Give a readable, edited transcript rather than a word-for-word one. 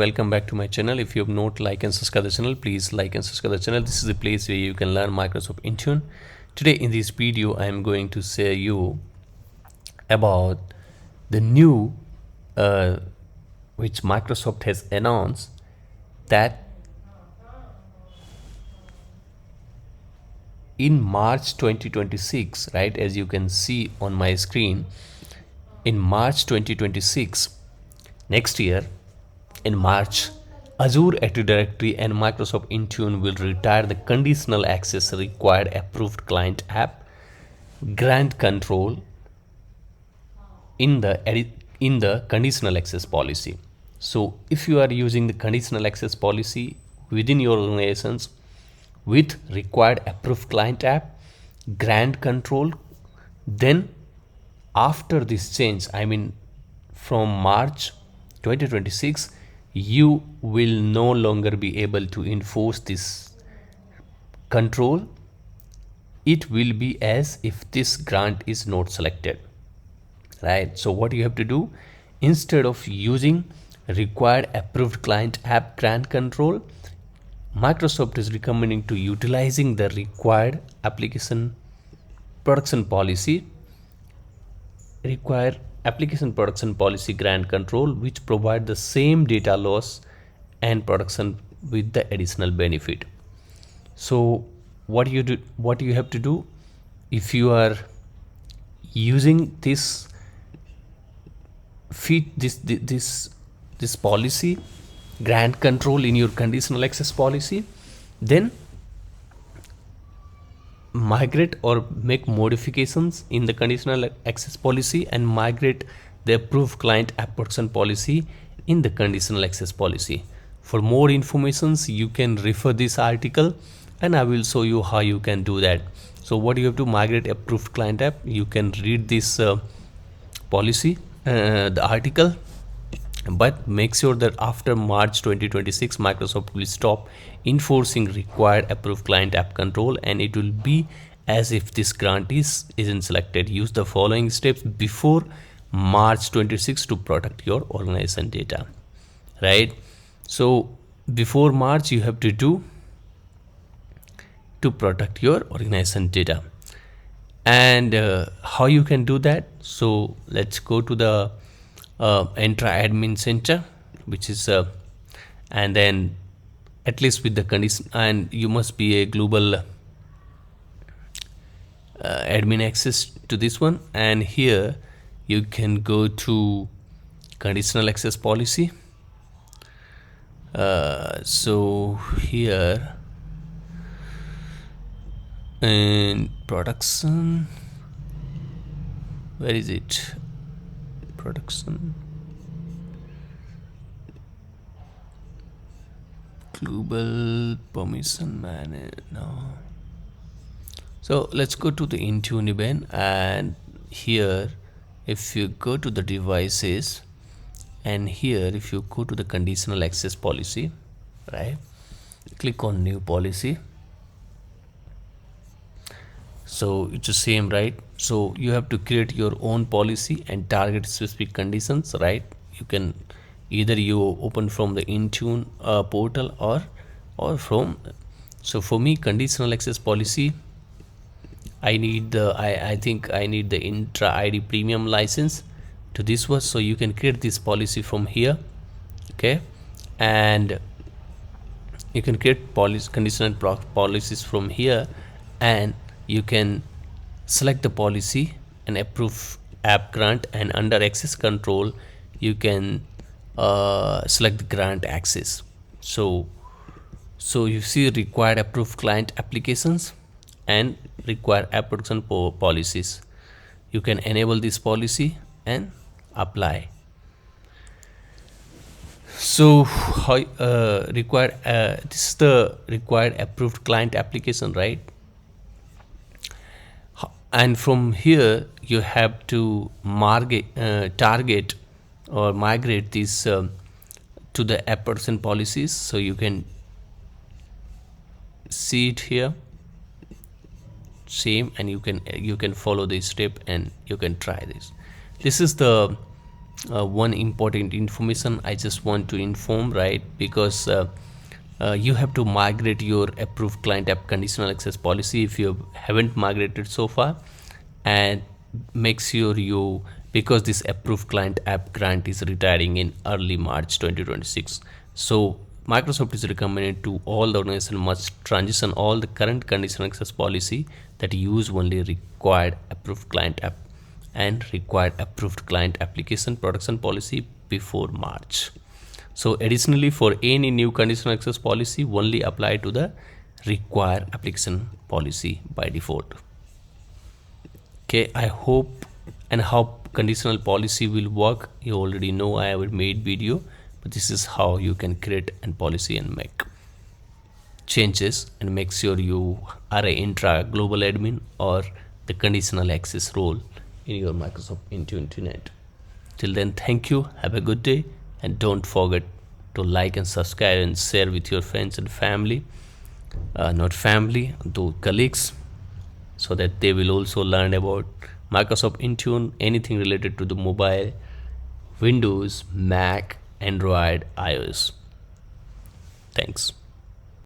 Welcome back to my channel. If you have not liked and subscribed the channel, please like and subscribe the channel. This is the place where you can learn Microsoft Intune. Today in this video I am going to share you about the new which Microsoft has announced, that in March 2026, right, as you can see on my screen, in March 2026, next year, in March, Azure Active Directory and Microsoft Intune will retire the conditional access required approved client app grant control in the conditional access policy. So if you are using the conditional access policy within your organizations with required approved client app grant control, then after this change, I mean from March 2026, you will no longer be able to enforce this control. It will be as if this grant is not selected, right? So what you have to do, instead of using required approved client app grant control, Microsoft is recommending to utilizing the required application production policy grant control, which provide the same data loss and production with the additional benefit. So what you have to do, if you are using this policy grant control in your conditional access policy, then migrate or make modifications in the conditional access policy and migrate the approved client app production policy in the conditional access policy. For more information, you can refer this article and I will show you how you can do that. So what you have to migrate approved client app, you can read this policy, the article, but make sure that after March 2026 Microsoft will stop enforcing required approved client app control and it will be as if this grant isn't selected. Use the following steps before March 26 to protect your organization data, right? So before March you have to do to protect your organization data, and how you can do that. So let's go to the Entra admin center, which is and then at least with the condition, and you must be a global admin access to this one, and here you can go to conditional access policy. So here in production, where is it? Production, global permission manager. No. So let's go to the Intune event, and here if you go to the devices, and here if you go to the conditional access policy, right, click on new policy. So it's the same, right? So you have to create your own policy and target specific conditions, right? You can either you open from the Intune portal or from, so for me conditional access policy, I need the I think I need the Intra ID premium license to this one. So you can create this policy from here, okay, and you can create conditional policies from here, and you can select the policy and approve app grant, and under access control you can select the grant access. So you see required approved client applications and require app production policies. You can enable this policy and apply. So how required this is the required approved client application, right? And from here you have to target or migrate this to the app production policies. So you can see it here, same, and you can follow this step and you can try this. This is the one important information I just want to inform, right? Because you have to migrate your approved client app conditional access policy if you haven't migrated so far, and make sure you, because this approved client app grant is retiring in early March 2026. So Microsoft is recommended to all the organization must transition all the current conditional access policy that use only required approved client app and required approved client application protection policy before March. So additionally, for any new conditional access policy, only apply to the required application policy by default. Okay, I hope and how conditional policy will work. You already know I have made video, but this is how you can create a policy and make changes and make sure you are a intra global admin or the conditional access role in your Microsoft Intune tenant. Till then, thank you, have a good day, and don't forget to like and subscribe and share with your friends and family, not family, though colleagues, so that they will also learn about Microsoft Intune, anything related to the mobile, Windows, Mac, Android, iOS. Thanks.